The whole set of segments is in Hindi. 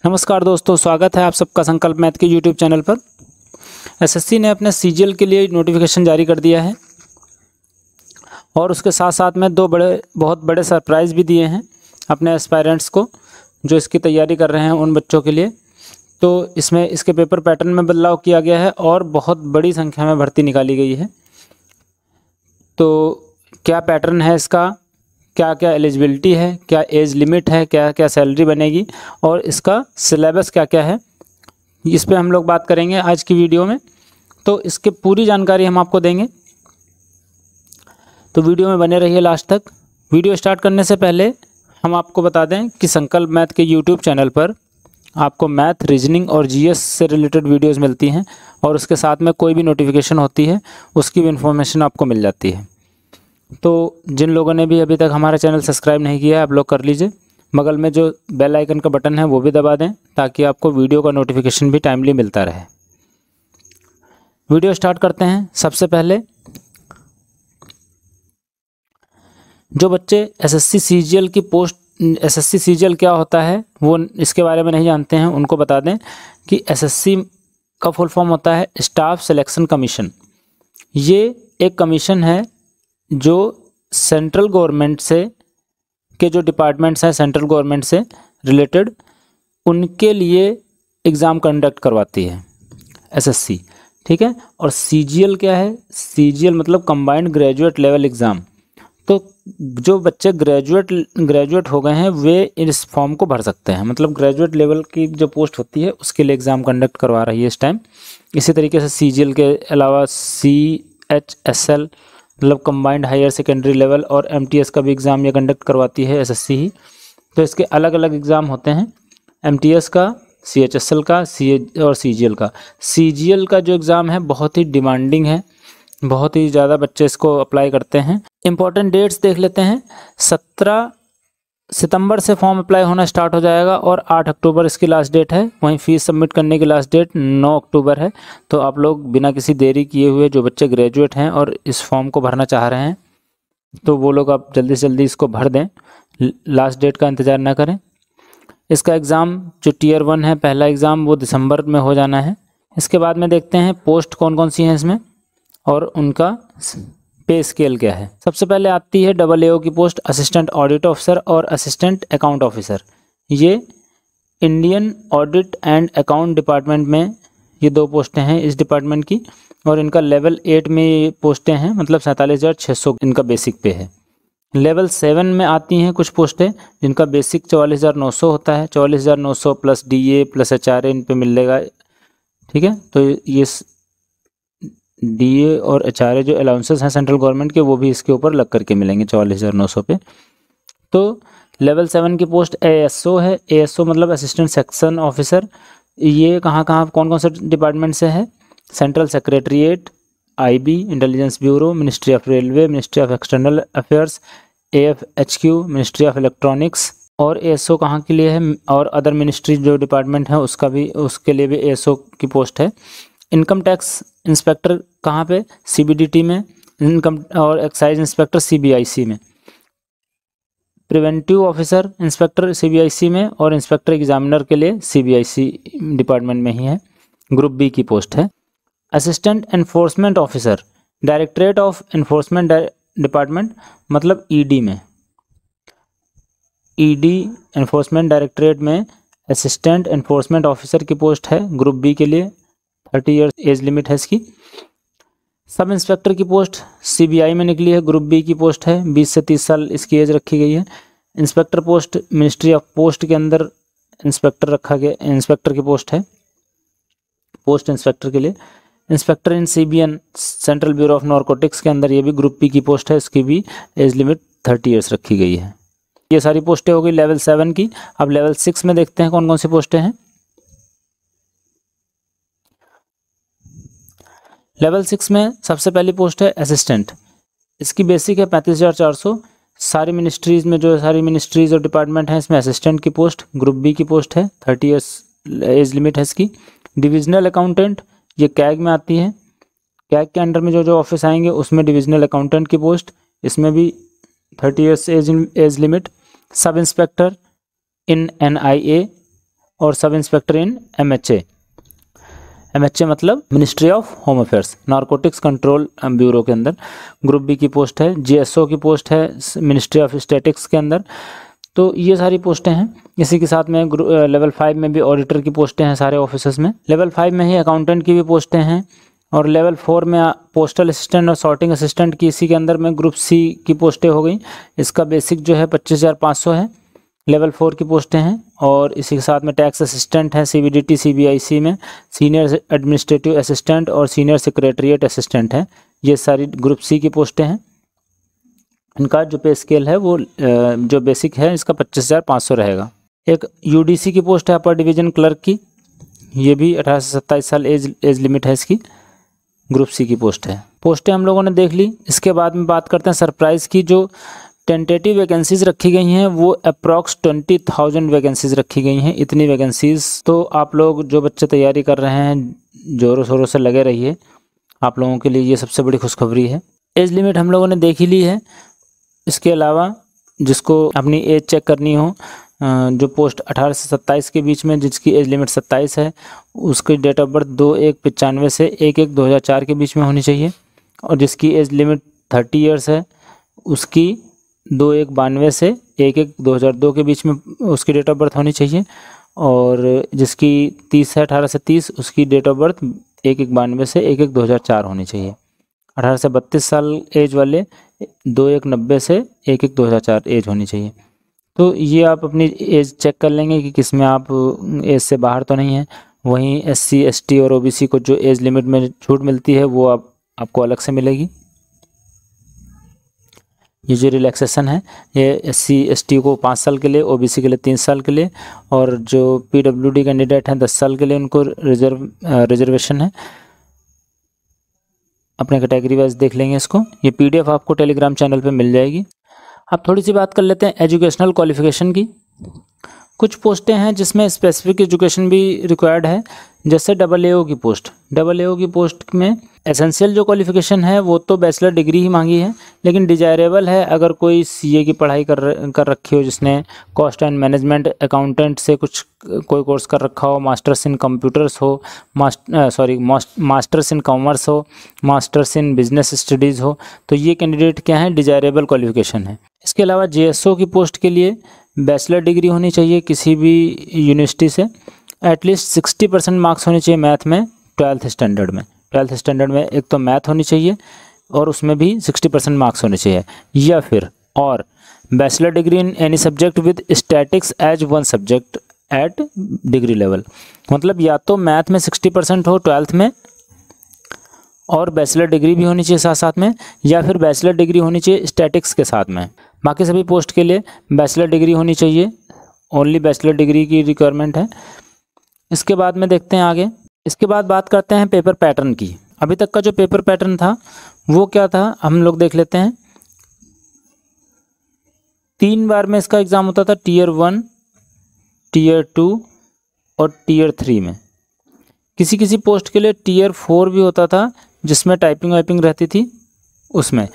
नमस्कार दोस्तों, स्वागत है आप सबका संकल्प मैथ के यूट्यूब चैनल पर। एसएससी ने अपने सीजीएल के लिए नोटिफिकेशन जारी कर दिया है और उसके साथ साथ में बहुत बड़े सरप्राइज़ भी दिए हैं अपने एस्पायरेंट्स को, जो इसकी तैयारी कर रहे हैं उन बच्चों के लिए। तो इसमें इसके पेपर पैटर्न में बदलाव किया गया है और बहुत बड़ी संख्या में भर्ती निकाली गई है। तो क्या पैटर्न है इसका, क्या क्या एलिजिबिलिटी है, क्या एज लिमिट है, क्या क्या सैलरी बनेगी और इसका सिलेबस क्या क्या है, इस पे हम लोग बात करेंगे आज की वीडियो में। तो इसकी पूरी जानकारी हम आपको देंगे, तो वीडियो में बने रहिए लास्ट तक। वीडियो स्टार्ट करने से पहले हम आपको बता दें कि संकल्प मैथ के यूट्यूब चैनल पर आपको मैथ, रीजनिंग और जीएस से रिलेटेड वीडियोज़ मिलती हैं और उसके साथ में कोई भी नोटिफिकेशन होती है उसकी भी इन्फॉर्मेशन आपको मिल जाती है। तो जिन लोगों ने भी अभी तक हमारा चैनल सब्सक्राइब नहीं किया है, आप लोग कर लीजिए। बगल में जो बेल आइकन का बटन है वो भी दबा दें ताकि आपको वीडियो का नोटिफिकेशन भी टाइमली मिलता रहे। वीडियो स्टार्ट करते हैं। सबसे पहले जो बच्चे एसएससी सीजीएल की पोस्ट, एसएससी सीजीएल क्या होता है वो इसके बारे में नहीं जानते हैं, उनको बता दें कि एसएससी का फुल फॉर्म होता है स्टाफ सिलेक्शन कमीशन। ये एक कमीशन है जो सेंट्रल गवर्नमेंट से के जो डिपार्टमेंट्स हैं सेंट्रल गवर्नमेंट से रिलेटेड, उनके लिए एग्ज़ाम कंडक्ट करवाती है एसएससी, ठीक है। और सीजीएल क्या है? सीजीएल मतलब कंबाइंड ग्रेजुएट लेवल एग्ज़ाम। तो जो बच्चे ग्रेजुएट हो गए हैं वे इस फॉर्म को भर सकते हैं, मतलब ग्रेजुएट लेवल की जो पोस्ट होती है उसके लिए एग्ज़ाम कंडक्ट करवा रही है इस टाइम। इसी तरीके से सीजीएल के अलावा CHSL मतलब कंबाइंड हायर सेकेंडरी लेवल और MTS का भी एग्ज़ाम ये कंडक्ट करवाती है एसएससी ही। तो इसके अलग अलग एग्ज़ाम होते हैं, MTS का, CHSL का, और CGL का। CGL का जो एग्ज़ाम है बहुत ही डिमांडिंग है, बहुत ही ज़्यादा बच्चे इसको अप्लाई करते हैं। इंपॉर्टेंट डेट्स देख लेते हैं। 17 सितंबर से फॉर्म अप्लाई होना स्टार्ट हो जाएगा और 8 अक्टूबर इसकी लास्ट डेट है। वहीं फ़ीस सबमिट करने की लास्ट डेट 9 अक्टूबर है। तो आप लोग बिना किसी देरी किए हुए जो बच्चे ग्रेजुएट हैं और इस फॉर्म को भरना चाह रहे हैं तो वो लोग आप जल्दी से जल्दी इसको भर दें, लास्ट डेट का इंतज़ार ना करें। इसका एग्ज़ाम जो Tier 1 है, पहला एग्ज़ाम, वो दिसंबर में हो जाना है। इसके बाद में देखते हैं पोस्ट कौन कौन सी हैं इसमें और उनका पे स्केल क्या है। सबसे पहले आती है AAO की पोस्ट, असिस्टेंट ऑडिट ऑफिसर और असिस्टेंट अकाउंट ऑफिसर। ये Indian audit and account department में ये दो पोस्टें हैं इस डिपार्टमेंट की, और इनका लेवल 8 में ये पोस्टें हैं, मतलब 47,600 इनका बेसिक पे है। लेवल 7 में आती हैं कुछ पोस्टें जिनका बेसिक 44,900 होता है, 44,900 प्लस DA प्लस HRA इन पे मिलेगा, ठीक है। तो ये DA और HRA जो अलाउंसेस हैं सेंट्रल गवर्नमेंट के वो भी इसके ऊपर लग करके मिलेंगे 44,900 पे। तो लेवल 7 की पोस्ट ASO है। ASO मतलब असिस्टेंट सेक्शन ऑफिसर। ये कहाँ कौन कौन से डिपार्टमेंट से है? Central secretariat, IB intelligence bureau, ministry of railway, ministry of external affairs, AFHQ ministry of electronics. और ASO कहाँ के लिए है? और अदर मिनिस्ट्री जो डिपार्टमेंट है उसके लिए भी ASO की पोस्ट है। इनकम टैक्स इंस्पेक्टर कहाँ पे? CBDT में। इनकम और एक्साइज इंस्पेक्टर CBIC में। प्रिवेंटिव ऑफिसर इंस्पेक्टर CBIC में और इंस्पेक्टर एग्जामिनर के लिए CBIC डिपार्टमेंट में ही है। ग्रुप B की पोस्ट है। Assistant enforcement officer directorate of enforcement department मतलब ED में। ED एनफोर्समेंट डायरेक्टरेट में असिस्टेंट एनफोर्समेंट ऑफिसर की पोस्ट है ग्रुप B के लिए। 30 ईयर्स एज लिमिट है इसकी। सब इंस्पेक्टर की पोस्ट CBI में निकली है, ग्रुप B की पोस्ट है, 20 से 30 साल इसकी एज रखी गई है। Inspector post ministry of post के अंदर इंस्पेक्टर रखा गया, इंस्पेक्टर की पोस्ट है, पोस्ट इंस्पेक्टर के लिए। Inspector in CBN central bureau of narcotics के अंदर ये भी ग्रुप P की पोस्ट है, इसकी भी एज लिमिट 30 ईयर्स रखी गई है। ये सारी पोस्टें हो गई लेवल 7 की। अब लेवल 6 में देखते हैं कौन कौन सी पोस्टें हैं। लेवल 6 में सबसे पहली पोस्ट है असिस्टेंट। इसकी बेसिक है 35,400। सारी मिनिस्ट्रीज़ में जो सारी मिनिस्ट्रीज़ और डिपार्टमेंट हैं इसमें असिस्टेंट की पोस्ट ग्रुप B की पोस्ट है, 30 ईयर्स एज लिमिट है इसकी। डिविजनल अकाउंटेंट ये कैग में आती है। कैग के अंडर में जो ऑफिस आएंगे उसमें डिविजनल अकाउंटेंट की पोस्ट, इसमें भी 30 years age limit. Sub inspector in NIA और sub inspector in MHA। MHA मतलब ministry of home affairs, narcotics control bureau के अंदर ग्रुप बी की पोस्ट है। GSO की पोस्ट है मिनिस्ट्री ऑफ स्टैटिक्स के अंदर। तो ये सारी पोस्टें हैं। इसी के साथ में लेवल 5 में भी ऑडिटर की पोस्टें हैं सारे ऑफिसर्स में। लेवल 5 में ही अकाउंटेंट की भी पोस्टें हैं। और लेवल 4 में पोस्टल असिस्टेंट और सॉर्टिंग असिस्टेंट की, इसी के अंदर में ग्रुप C की पोस्टें हो गई। इसका बेसिक जो है 25,500 है। लेवल 4 की पोस्टें हैं। और इसी के साथ में टैक्स असिस्टेंट है CBDT CBIC में, सीनियर एडमिनिस्ट्रेटिव असिस्टेंट और सीनियर सेक्रेटरीट असिस्टेंट है। ये सारी ग्रुप C की पोस्टें हैं। इनका जो पे स्केल है वो जो बेसिक है इसका 25,500 रहेगा। एक UDC की पोस्ट है अपर डिवीज़न क्लर्क की, ये भी 18 से 27 साल एज लिमिट है इसकी, ग्रुप C की पोस्ट है। पोस्टें हम लोगों ने देख ली। इसके बाद में बात करते हैं सरप्राइज़ की। जो टेंटेटिव वैकेंसीज़ रखी गई हैं वो अप्रॉक्स 20,000 वैकेंसीज़ रखी गई हैं। इतनी वैकेंसीज़, तो आप लोग जो बच्चे तैयारी कर रहे हैं ज़ोरों शोरों से लगे रहिए, आप लोगों के लिए ये सबसे बड़ी खुशखबरी है। एज लिमिट हम लोगों ने देख ही ली है। इसके अलावा जिसको अपनी एज चेक करनी हो, जो पोस्ट 18 से 27 के बीच में जिसकी एज लिमिट 27 है, उसकी डेट ऑफ बर्थ 2/1/95 से 1/1/2004 के बीच में होनी चाहिए। और जिसकी एज लिमिट 30 ईयर्स है उसकी 2/1/92 से 1/1/2002 के बीच में उसकी डेट ऑफ बर्थ होनी चाहिए। और जिसकी 30 है 18 से 30, उसकी डेट ऑफ बर्थ 1/1/92 से 1/1/2004 होनी चाहिए। 18 से 32 साल एज वाले 2/1/90 से 1/1/2004 एज होनी चाहिए। तो ये आप अपनी एज चेक कर लेंगे कि किस में आप एज से बाहर तो नहीं है। वहीं SC ST और OBC को जो एज लिमिट में छूट मिलती है वो आपको अलग से मिलेगी। ये जो रिलैक्सेशन है ये SC ST को 5 साल के लिए, OBC के लिए 3 साल के लिए, और जो PWD कैंडिडेट हैं 10 साल के लिए उनको रिजर्वेशन है। अपने कैटेगरी वाइज देख लेंगे इसको। ये PDF आपको टेलीग्राम चैनल पे मिल जाएगी। अब थोड़ी सी बात कर लेते हैं एजुकेशनल क्वालिफ़िकेशन की। कुछ पोस्टें हैं जिसमें स्पेसिफिक एजुकेशन भी रिक्वायर्ड है, जैसे AAO की पोस्ट। AAO की पोस्ट में एसेंशियल जो क्वालिफ़िकेशन है वो तो बैचलर डिग्री ही मांगी है, लेकिन डिजायरेबल है अगर कोई CA की पढ़ाई कर रखी हो, जिसने कॉस्ट एंड मैनेजमेंट अकाउंटेंट से कोई कोर्स कर रखा हो, मास्टर्स इन कंप्यूटर्स हो, मास्टर्स इन कॉमर्स हो, मास्टर्स इन बिजनेस स्टडीज़ हो, तो ये कैंडिडेट क्या है, डिजायरेबल क्वालिफ़िकेशन है। इसके अलावा GSO की पोस्ट के लिए बैचलर डिग्री होनी चाहिए किसी भी यूनिवर्सिटी से। एटलीस्ट 60% मार्क्स होने चाहिए मैथ में 12th स्टैंडर्ड में। 12th स्टैंडर्ड में एक तो मैथ होनी चाहिए और उसमें भी 60% मार्क्स होने चाहिए, या फिर और bachelor degree in any subject with statics as one subject at degree level. मतलब या तो मैथ में 60% हो 12th में और बैचलर डिग्री भी होनी चाहिए साथ साथ में, या फिर बैचलर डिग्री होनी चाहिए स्टैटिक्स के साथ में। बाकी सभी पोस्ट के लिए बैचलर डिग्री होनी चाहिए, ओनली बैचलर डिग्री की रिक्वायरमेंट है। इसके बाद में देखते हैं आगे। इसके बाद बात करते हैं पेपर पैटर्न की। अभी तक का जो पेपर पैटर्न था वो क्या था, हम लोग देख लेते हैं। 3 बार में इसका एग्ज़ाम होता था, Tier 1, Tier 2 और Tier 3 में। किसी किसी पोस्ट के लिए Tier 4 भी होता था जिसमें टाइपिंग वाइपिंग रहती थी उसमें।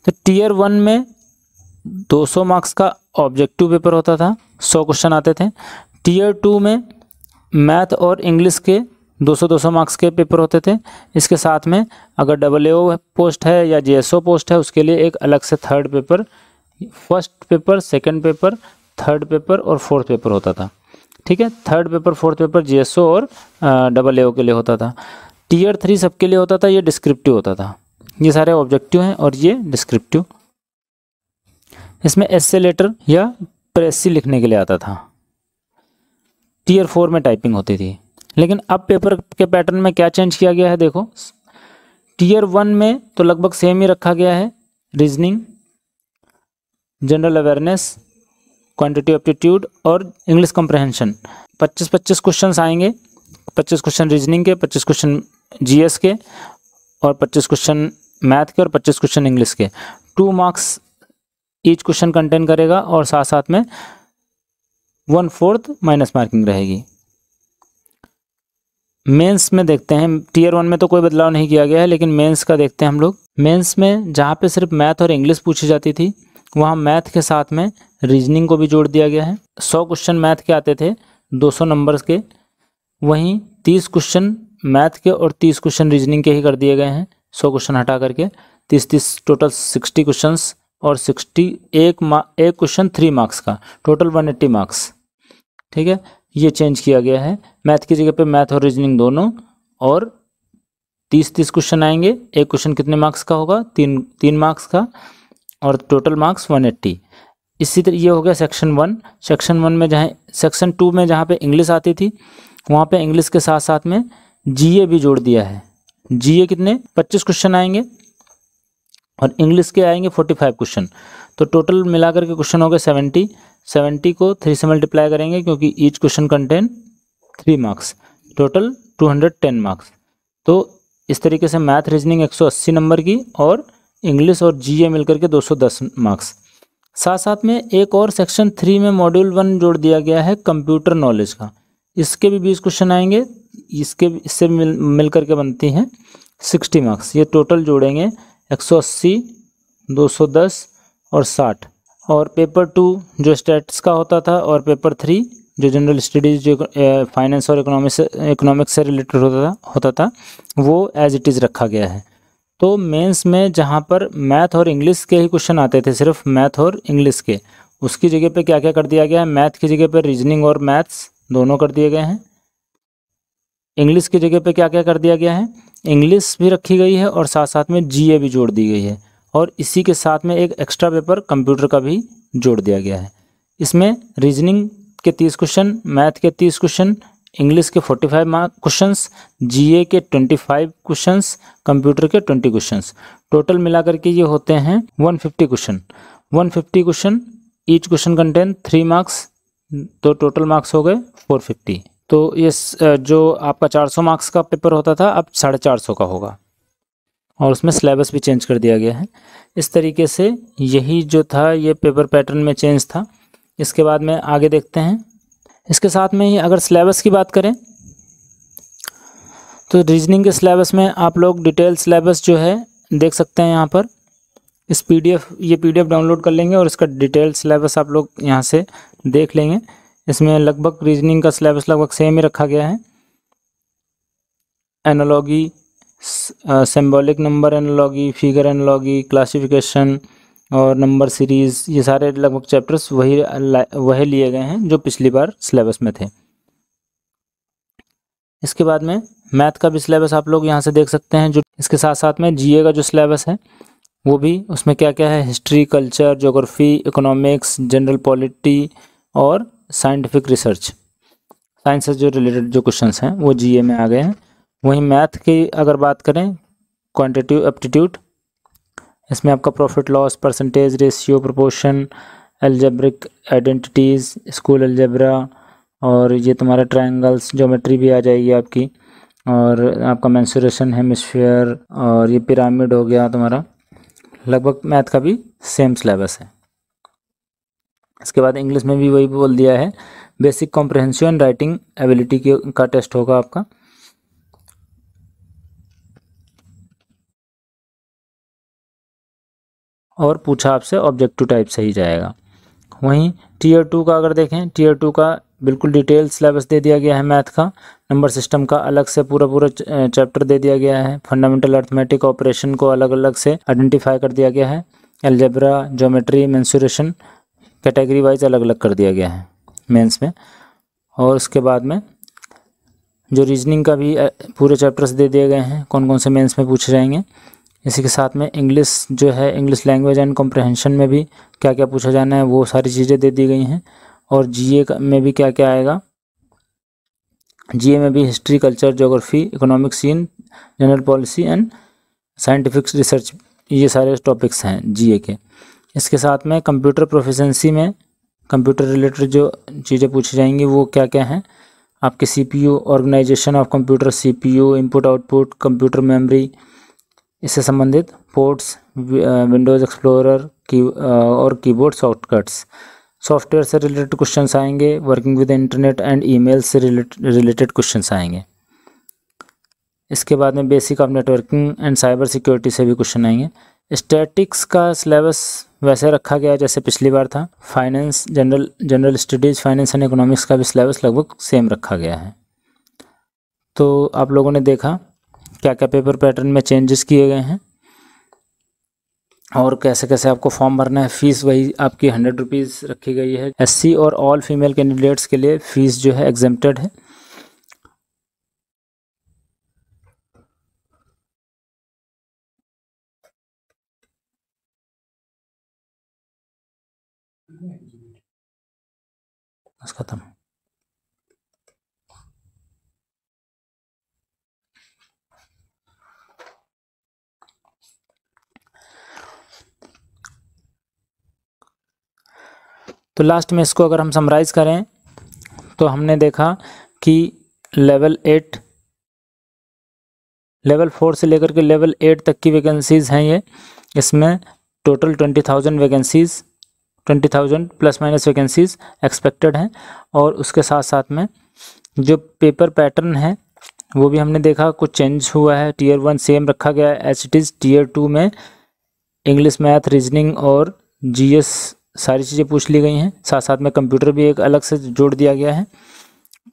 तो Tier 1 में 200 मार्क्स का ऑब्जेक्टिव पेपर होता था, 100 क्वेश्चन आते थे। Tier 2 में मैथ और इंग्लिश के 200-200 मार्क्स के पेपर होते थे। इसके साथ में अगर AAO पोस्ट है या GSO पोस्ट है उसके लिए एक अलग से third paper, first paper, second paper, third paper और फोर्थ पेपर होता था। ठीक है, third paper, fourth paper GSO और AAO के लिए होता था। Tier 3 सबके लिए होता था, ये डिस्क्रिप्टिव होता था। ये सारे ऑब्जेक्टिव हैं और ये डिस्क्रिप्टिव। इसमें एस्से लेटर या प्रेसी लिखने के लिए आता था। Tier 4 में टाइपिंग होती थी। लेकिन अब पेपर के पैटर्न में क्या चेंज किया गया है, देखो। Tier 1 में तो लगभग सेम ही रखा गया है, reasoning, general awareness, quantity aptitude और इंग्लिश कॉम्प्रहेंशन। 25-25 क्वेश्चंस आएंगे, 25 क्वेश्चन रीजनिंग के, 25 क्वेश्चन GS के और 25 क्वेश्चन मैथ के और 25 क्वेश्चन इंग्लिश के। 2 मार्क्स ईच क्वेश्चन कंटेन करेगा और साथ साथ में 1/4 माइनस मार्किंग रहेगी। मेंस में देखते हैं, Tier 1 में तो कोई बदलाव नहीं किया गया है, लेकिन मेंस का देखते हैं हम लोग। मेंस में जहाँ पे सिर्फ मैथ और इंग्लिश पूछी जाती थी, वहाँ मैथ के साथ में रीजनिंग को भी जोड़ दिया गया है। 100 क्वेश्चन मैथ के आते थे, 200 नंबर्स के। वहीं 30 क्वेश्चन मैथ के और 30 क्वेश्चन रीजनिंग के ही कर दिए गए हैं, 100 क्वेश्चन हटा करके 30 टोटल 60 क्वेश्चंस और 60 एक क्वेश्चन 3 मार्क्स का, टोटल 180 मार्क्स। ठीक है, ये चेंज किया गया है। मैथ की जगह पे मैथ और रीजनिंग दोनों, और 30 क्वेश्चन आएंगे। एक क्वेश्चन कितने मार्क्स का होगा? 3 मार्क्स का, और टोटल मार्क्स 180। इसी तरह ये हो गया सेक्शन 1। सेक्शन 1 में जहाँ सेक्शन 2 में जहाँ पे इंग्लिश आती थी, वहाँ पे इंग्लिश के साथ साथ में जीए भी जोड़ दिया है। जीए कितने 25 क्वेश्चन आएंगे और इंग्लिश के आएंगे 45 क्वेश्चन। तो टोटल मिलाकर के क्वेश्चन हो गए 70 को 3 से मल्टीप्लाई करेंगे क्योंकि each question contain 3 marks, total 210 marks. तो इस तरीके से मैथ रीजनिंग 180 नंबर की और इंग्लिश और जीए मिलकर के 210 मार्क्स। साथ साथ में एक और सेक्शन 3 में मॉड्यूल 1 जोड़ दिया गया है कंप्यूटर नॉलेज का। इसके भी 20 क्वेश्चन आएंगे, इससे मिल करके बनती हैं 60 मार्क्स। ये टोटल जोड़ेंगे 180, 210 और 60। और पेपर 2 जो स्टैट्स का होता था और पेपर 3 जो जनरल स्टडीज जो फाइनेंस और इकोनॉमिक्स से रिलेटेड होता था वो एज इट इज़ रखा गया है। तो मेंस में जहाँ पर मैथ और इंग्लिश के ही क्वेश्चन आते थे, सिर्फ मैथ और इंग्लिश के, उसकी जगह पे क्या क्या कर दिया गया है? मैथ की जगह पे रीजनिंग और मैथ्स दोनों कर दिए गए हैं। इंग्लिश की जगह पे क्या क्या कर दिया गया है? इंग्लिश भी रखी गई है और साथ साथ में जीए भी जोड़ दी गई है, और इसी के साथ में एक एक्स्ट्रा पेपर कंप्यूटर का भी जोड़ दिया गया है। इसमें रीजनिंग के 30 क्वेश्चन, मैथ के 30 क्वेश्चन, इंग्लिश के 45 क्वेश्चंस, जीए के 25 क्वेश्चंस, कंप्यूटर के 20 क्वेश्चंस। टोटल मिलाकर के ये होते हैं 150 question. 150 question, each question contain 3 marks, तो टोटल मार्क्स हो गए 450। तो ये जो आपका 400 मार्क्स का पेपर होता था अब 450 का होगा, और उसमें सिलेबस भी चेंज कर दिया गया है। इस तरीके से यही जो था ये पेपर पैटर्न में चेंज था। इसके बाद में आगे देखते हैं। इसके साथ में ही अगर सिलेबस की बात करें तो रीजनिंग के सिलेबस में आप लोग डिटेल सिलेबस जो है देख सकते हैं यहाँ पर। इस ये पीडीएफ डाउनलोड कर लेंगे और इसका डिटेल सिलेबस आप लोग यहाँ से देख लेंगे। इसमें लगभग रीजनिंग का सिलेबस लगभग सेम ही रखा गया है। Analogy, symbolic number analogy, figure analogy, classification और नंबर सीरीज़, ये सारे लगभग चैप्टर्स वही लिए गए हैं जो पिछली बार सिलेबस में थे। इसके बाद में मैथ का भी सिलेबस आप लोग यहाँ से देख सकते हैं। जो इसके साथ साथ में जीए का जो सिलेबस है वो भी, उसमें क्या क्या है? History, culture, geography, economics, general polity और साइंटिफिक रिसर्च, साइंस से जो रिलेटेड जो क्वेश्चंस हैं वो जीए में आ गए हैं। वहीं मैथ की अगर बात करें, क्वांटिटेटिव एप्टीट्यूड, इसमें आपका profit loss, percentage, ratio, proportion, algebraic identities, school algebra, और ये तुम्हारा ट्रायंगल्स, ज्योमेट्री भी आ जाएगी आपकी, और आपका मेंसुरेशन, हेमिस्फीयर, और ये पिरामिड हो गया तुम्हारा। लगभग मैथ का भी सेम सिलेबस है। इसके बाद इंग्लिश में भी वही बोल दिया है, बेसिक कॉम्प्रहेंसिव राइटिंग एबिलिटी का टेस्ट होगा आपका। और पूछा आपसे ऑब्जेक्टिव टाइप से ही जाएगा। वहीं टीयर 2 का अगर देखें, टीयर 2 का बिल्कुल डिटेल सिलेबस दे दिया गया है। मैथ का नंबर सिस्टम का अलग से पूरा चैप्टर दे दिया गया है। फंडामेंटल अर्थमेटिक ऑपरेशन को अलग अलग से आइडेंटिफाई कर दिया गया है। Algebra, geometry, mensuration category wise अलग अलग कर दिया गया है मेंस में। और उसके बाद में जो रीजनिंग का भी पूरे चैप्टर्स दे दिए गए हैं, कौन कौन से मेंस में पूछे जाएंगे। इसी के साथ में इंग्लिश जो है, इंग्लिश लैंग्वेज एंड कॉम्प्रहेंशन में भी क्या क्या पूछा जाना है वो सारी चीज़ें दे दी गई हैं। और जीए में भी क्या क्या आएगा, जीए में भी history, culture, geography, economic scene, general policy and scientific research, ये सारे टॉपिक्स हैं जीए के। इसके साथ में कंप्यूटर प्रोफिशिएंसी में कंप्यूटर रिलेटेड जो चीज़ें पूछी जाएंगी वो क्या क्या हैं, आपके CPU, organisation of computer, CPU, input output, computer memory, इससे संबंधित पोर्ट्स, विंडोज़ एक्सप्लोरर की और कीबोर्ड शॉर्टकट्स, सॉफ्टवेयर से रिलेटेड क्वेश्चंस आएंगे। Working with internet and email से रिलेटेड क्वेश्चंस आएंगे। इसके बाद में basic of networking and cyber security से भी क्वेश्चन आएंगे। स्टैटिक्स का सिलेबस वैसे रखा गया जैसे पिछली बार था। Finance general studies, finance and economics का भी सिलेबस लगभग सेम रखा गया है। तो आप लोगों ने देखा क्या क्या पेपर पैटर्न में चेंजेस किए गए हैं और कैसे कैसे आपको फॉर्म भरना है। फ़ीस वही आपकी 100 रुपीज़ रखी गई है। एससी और ऑल फीमेल कैंडिडेट्स के लिए फ़ीस जो है एग्जेम्प्टेड है। बस खत्म। तो लास्ट में इसको अगर हम समराइज़ करें तो हमने देखा कि लेवल 4 से लेकर के लेवल 8 तक की वैकेंसीज़ हैं ये। इसमें total 20,000 vacancies, 20,000 plus minus vacancies expected हैं। और उसके साथ साथ में जो पेपर पैटर्न है वो भी हमने देखा कुछ चेंज हुआ है। टीयर 1 सेम रखा गया है एज इट इज़। टीयर 2 में इंग्लिश, मैथ, रीजनिंग और जीएस सारी चीज़ें पूछ ली गई हैं। साथ साथ में कंप्यूटर भी एक अलग से जोड़ दिया गया है।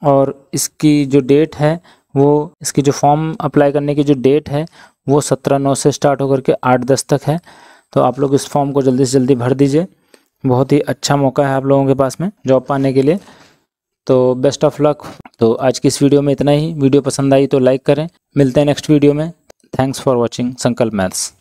और इसकी जो डेट है वो, इसकी जो फॉर्म अप्लाई करने की जो डेट है वो 17/9 से स्टार्ट होकर के 8/10 तक है। तो आप लोग इस फॉर्म को जल्दी से जल्दी भर दीजिए। बहुत ही अच्छा मौका है आप लोगों के पास में जॉब पाने के लिए। तो बेस्ट ऑफ लक। तो आज की इस वीडियो में इतना ही। वीडियो पसंद आई तो लाइक करें। मिलते हैं नेक्स्ट वीडियो में। थैंक्स फॉर वॉचिंग संकल्प मैथ्स।